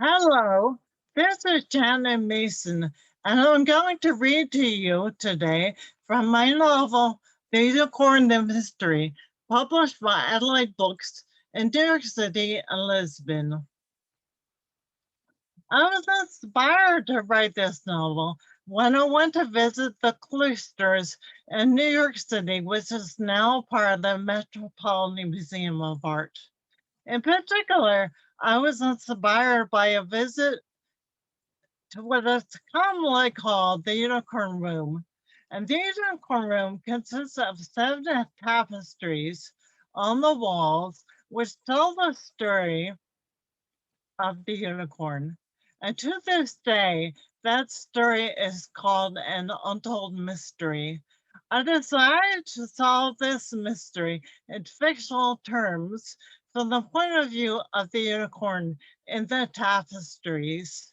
Hello, this is Janet Mason, and I'm going to read to you today from my novel, The Unicorn the Mystery, published by Adelaide Books in New York City and Lisbon. I was inspired to write this novel when I went to visit the Cloisters in New York City, which is now part of the Metropolitan Museum of Art. In particular, I was inspired by a visit to what is commonly called the Unicorn Room. And the Unicorn Room consists of 7 tapestries on the walls, which tell the story of the unicorn. And to this day, that story is called an untold mystery. I decided to solve this mystery in fictional terms from the point of view of the unicorn in the tapestries.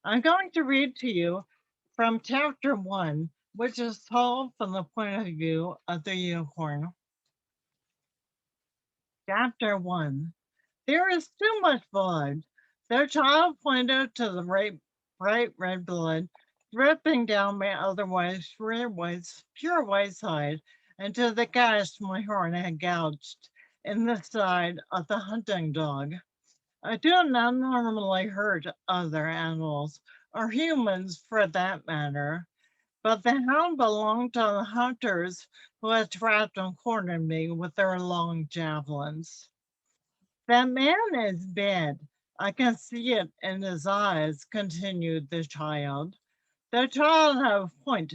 I'm going to read to you from chapter 1, which is told from the point of view of the unicorn. Chapter 1. There is too much blood. Their child pointed to the bright red blood dripping down my otherwise pure white side and to the gash my horn had gouged in the side of the hunting dog. I do not normally hurt other animals, or humans for that matter, but the hound belonged to the hunters who had trapped and cornered me with their long javelins. That man is dead. I can see it in his eyes, continued the child. The child had a point.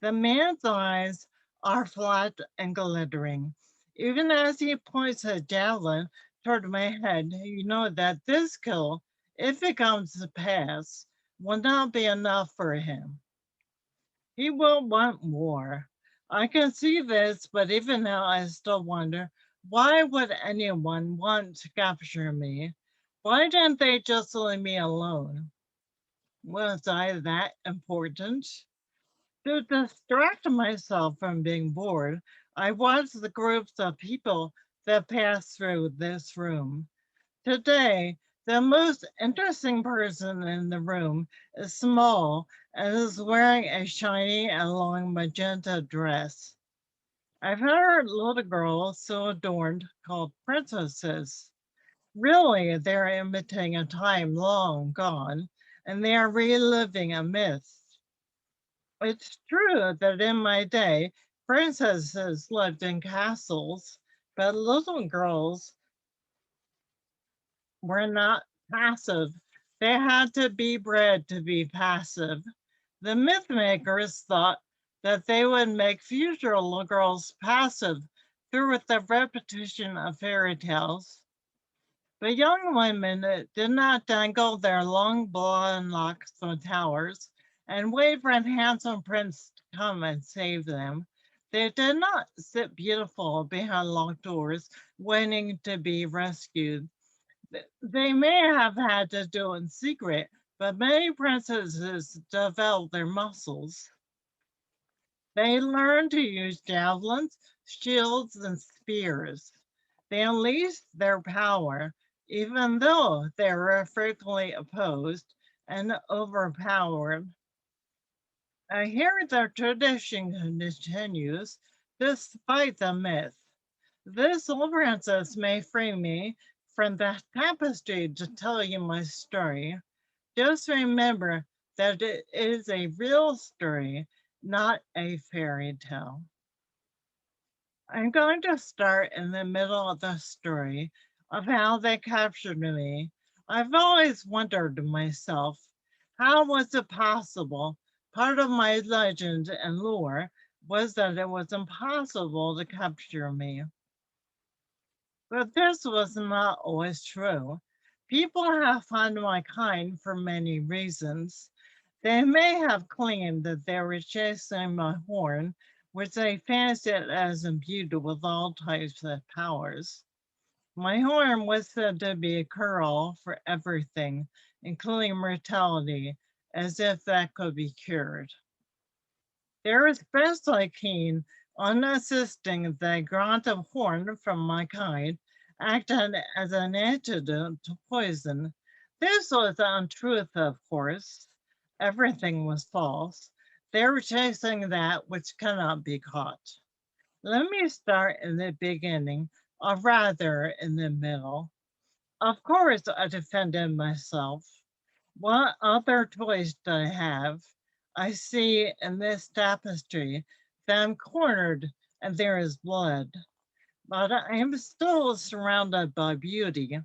The man's eyes are flat and glittering. Even as he points his javelin toward my head, you know that this kill, if it comes to pass, will not be enough for him. He will want more. I can see this, but even now I still wonder, why would anyone want to capture me? Why didn't they just leave me alone? Was I that important? To distract myself from being bored, I watched the groups of people that passed through this room. Today, the most interesting person in the room is small and is wearing a shiny and long magenta dress. I've heard little girls so adorned called princesses. Really, they're imitating a time long gone, and they are reliving a myth. It's true that in my day, princesses lived in castles, but little girls were not passive. They had to be bred to be passive. The myth makers thought that they would make future little girls passive through the repetition of fairy tales. But young women did not dangle their long blonde locks from towers and wait for a handsome prince to come and save them. They did not sit beautiful behind locked doors, waiting to be rescued. They may have had to do it in secret, but many princesses developed their muscles. They learned to use javelins, shields, and spears. They unleashed their power, even though they were frequently opposed and overpowered. Here the tradition continues, despite the myth. This little princess may free me from the tapestry to tell you my story. Just remember that it is a real story, not a fairy tale. I'm going to start in the middle of the story of how they captured me. I've always wondered to myself, how was it possible? Part of my legend and lore was that it was impossible to capture me. But this was not always true. People have found my kind for many reasons. They may have claimed that they were chasing my horn, which they fancied as imbued with all types of powers. My horn was said to be a cure-all for everything, including mortality, as if that could be cured. They were especially keen on insisting that a grant of horn from my kind acted as an antidote to poison. This was untruth, of course. Everything was false. They were chasing that which cannot be caught. Let me start in the beginning, or rather in the middle. Of course, I defended myself. What other choice do I have? I see in this tapestry that I'm cornered and there is blood, but I am still surrounded by beauty.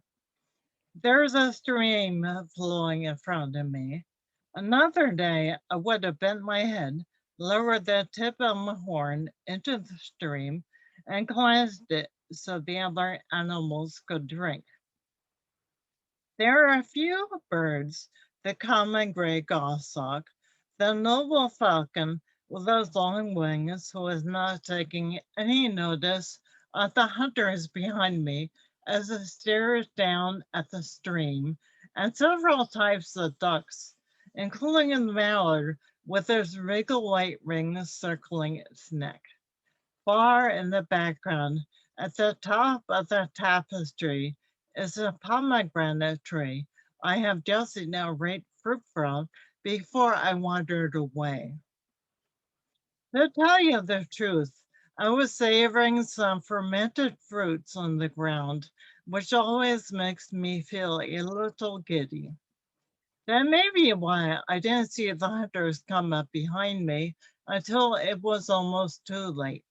There's a stream flowing in front of me. Another day, I would have bent my head, lowered the tip of my horn into the stream, and cleansed it so the other animals could drink. There are a few birds, the common gray goshawk, the noble falcon with those long wings, who is not taking any notice of the hunters behind me as it stares down at the stream, and several types of ducks, including the mallard with its regal white rings circling its neck. Far in the background, at the top of the tapestry, is a pomegranate tree I have just eaten great fruit from before I wandered away. To tell you the truth, I was savoring some fermented fruits on the ground, which always makes me feel a little giddy. That may be why I didn't see the hunters come up behind me until it was almost too late.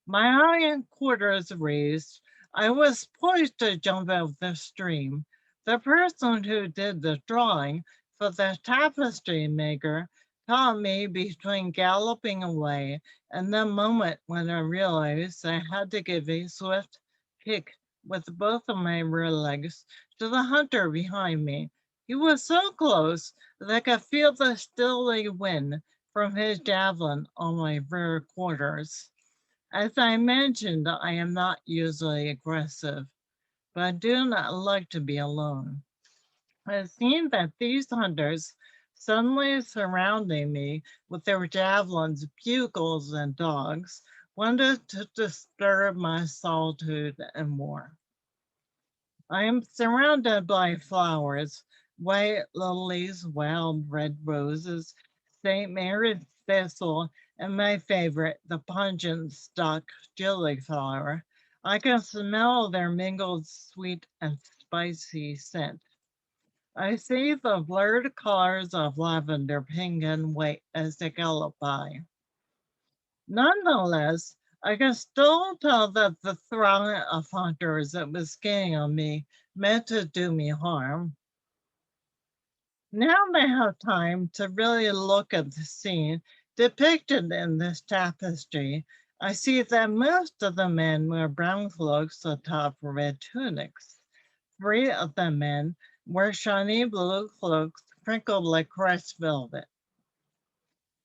My hindquarters raised, I was poised to jump out of the stream. The person who did the drawing for the tapestry maker caught me between galloping away and the moment when I realized I had to give a swift kick with both of my rear legs to the hunter behind me. He was so close that I could feel the stilly wind from his javelin on my rear quarters. As I mentioned, I am not usually aggressive, but I do not like to be alone. It seemed that these hunters, suddenly surrounding me with their javelins, bugles, and dogs, wanted to disturb my solitude and more. I am surrounded by flowers, white lilies, wild red roses, St. Mary's thistle, and my favorite, the pungent stock gillyflower. I can smell their mingled sweet and spicy scent. I see the blurred colors of lavender, pink, and white as they gallop by. Nonetheless, I can still tell that the throng of hunters that was gaining on me meant to do me harm. Now they have time to really look at the scene depicted in this tapestry. I see that most of the men wear brown cloaks atop red tunics. Three of the men wear shiny blue cloaks sprinkled like crushed velvet.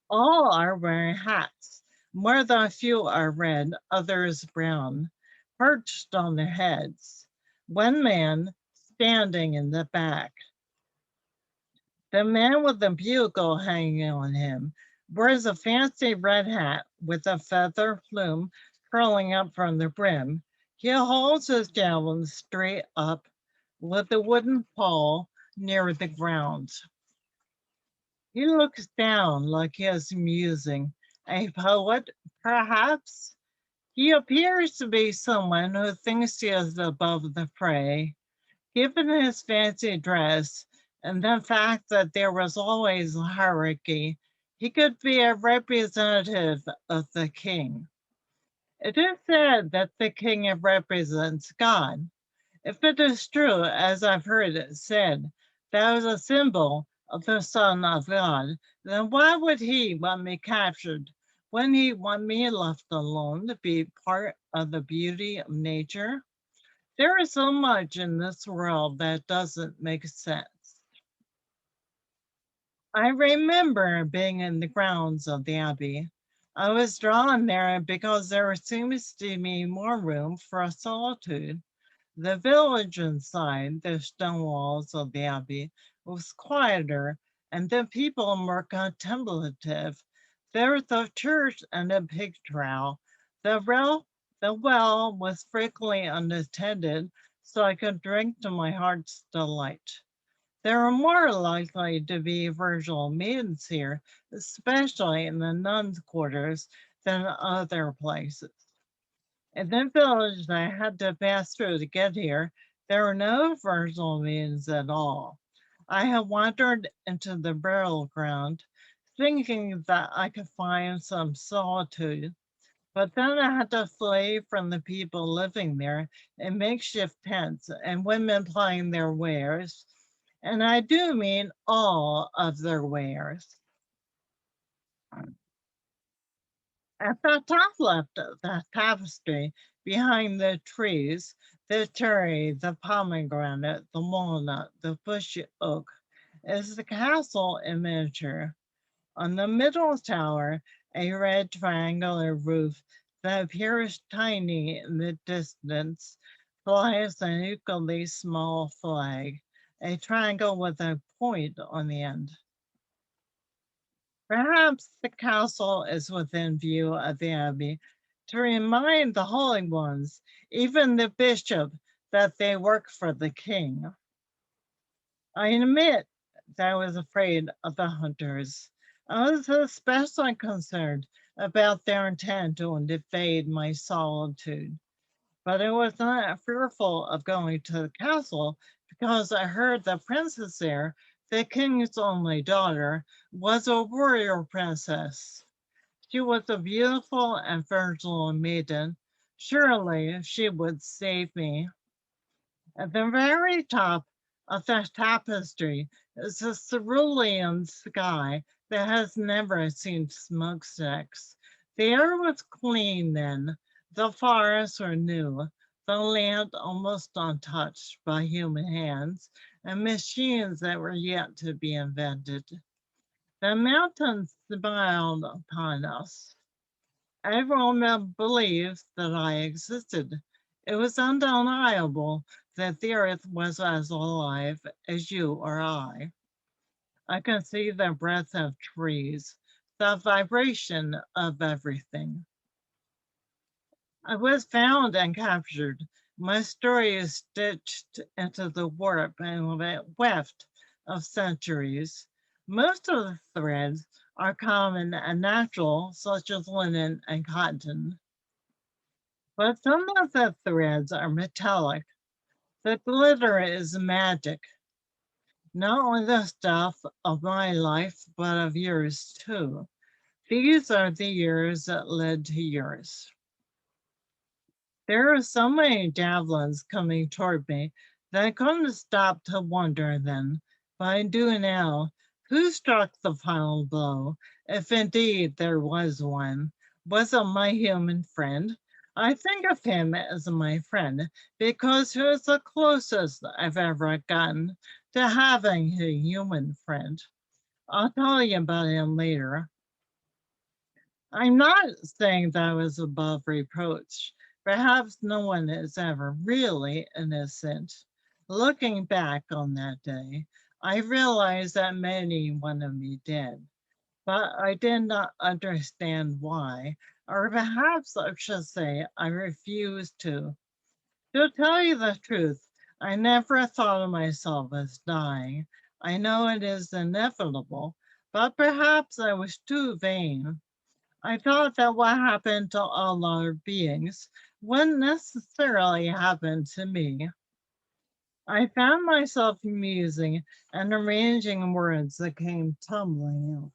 All are wearing hats. More than a few are red, others brown, perched on their heads. One man standing in the back. The man with the bugle hanging on him wears a fancy red hat with a feather plume curling up from the brim. He holds his javelin straight up with the wooden pole near the ground. He looks down like he is musing. A poet, perhaps? He appears to be someone who thinks he is above the fray. Given his fancy dress and the fact that there was always a hierarchy, he could be a representative of the king. It is said that the king represents God. If it is true, as I've heard it said, that is a symbol of the Son of God, then why would he want me captured when he want me left alone to be part of the beauty of nature? There is so much in this world that doesn't make sense. I remember being in the grounds of the Abbey. I was drawn there because there seems to be more room for solitude. The village inside the stone walls of the Abbey was quieter and the people more contemplative. There was a church and a pig trail. The well was frequently unattended, so I could drink to my heart's delight. There are more likely to be virtual meetings here, especially in the nuns' quarters, than other places. In the village that I had to pass through to get here, there were no virtual meetings at all. I had wandered into the burial ground, thinking that I could find some solitude, but then I had to flee from the people living there in makeshift tents and women plying their wares. And I do mean all of their wares. At the top left of the tapestry, behind the trees, the cherry, the pomegranate, the walnut, the bushy oak, is the castle in miniature. On the middle tower, a red triangular roof that appears tiny in the distance flies an equally small flag, a triangle with a point on the end. Perhaps the castle is within view of the abbey to remind the holy ones, even the bishop, that they work for the king. I admit that I was afraid of the hunters. I was especially concerned about their intent to invade my solitude, but I was not fearful of going to the castle because I heard the princess there, the king's only daughter, was a warrior princess. She was a beautiful and virtual maiden. Surely she would save me. At the very top of the tapestry is a cerulean sky that has never seen smokestacks. The air was clean then, the forests were new, the land almost untouched by human hands, and machines that were yet to be invented. The mountains smiled upon us. Everyone believes that I existed. It was undeniable that the earth was as alive as you or I. I can see the breath of trees, the vibration of everything. I was found and captured. My story is stitched into the warp and weft of centuries. Most of the threads are common and natural, such as linen and cotton. But some of the threads are metallic. The glitter is magic, not only the stuff of my life, but of yours too. These are the years that led to yours. There are so many javelins coming toward me that I couldn't stop to wonder then, but I do now, who struck the final blow, if indeed there was one? Was it my human friend? I think of him as my friend because he was the closest I've ever gotten to having a human friend. I'll tell you about him later. I'm not saying that I was above reproach. Perhaps no one is ever really innocent. Looking back on that day, I realized that many wanted me dead, but I did not understand why, or perhaps I should say I refused to. To tell you the truth, I never thought of myself as dying. I know it is inevitable, but perhaps I was too vain. I thought that what happened to all other beings wouldn't necessarily happen to me. I found myself musing and arranging words that came tumbling out.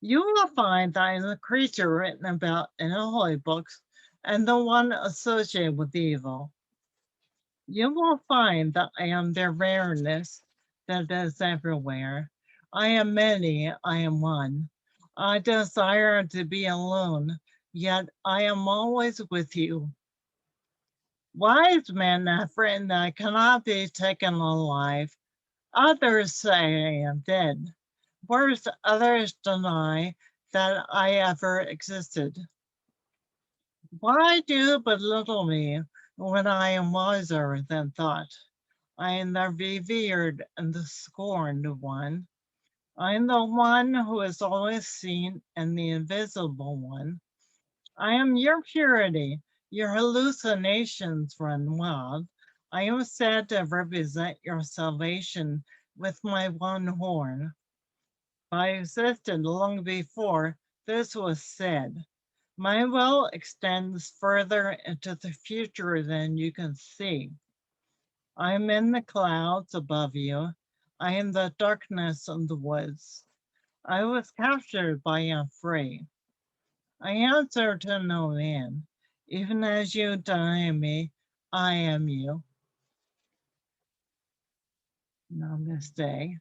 You will find that I am the creature written about in the holy books and the one associated with evil. You will find that I am the rareness that is everywhere. I am many, I am one. I desire to be alone, yet I am always with you. Wise men have written that I cannot be taken alive. Others say I am dead. Worse, others deny that I ever existed. Why do you belittle me when I am wiser than thought? I am the revered and the scorned one. I am the one who is always seen and the invisible one. I am your purity. Your hallucinations run wild. I am said to represent your salvation with my one horn. I existed long before this was said. My will extends further into the future than you can see. I am in the clouds above you. I am the darkness in the woods. I was captured by a free. I answer to no man. Even as you deny me, I am you. Namaste.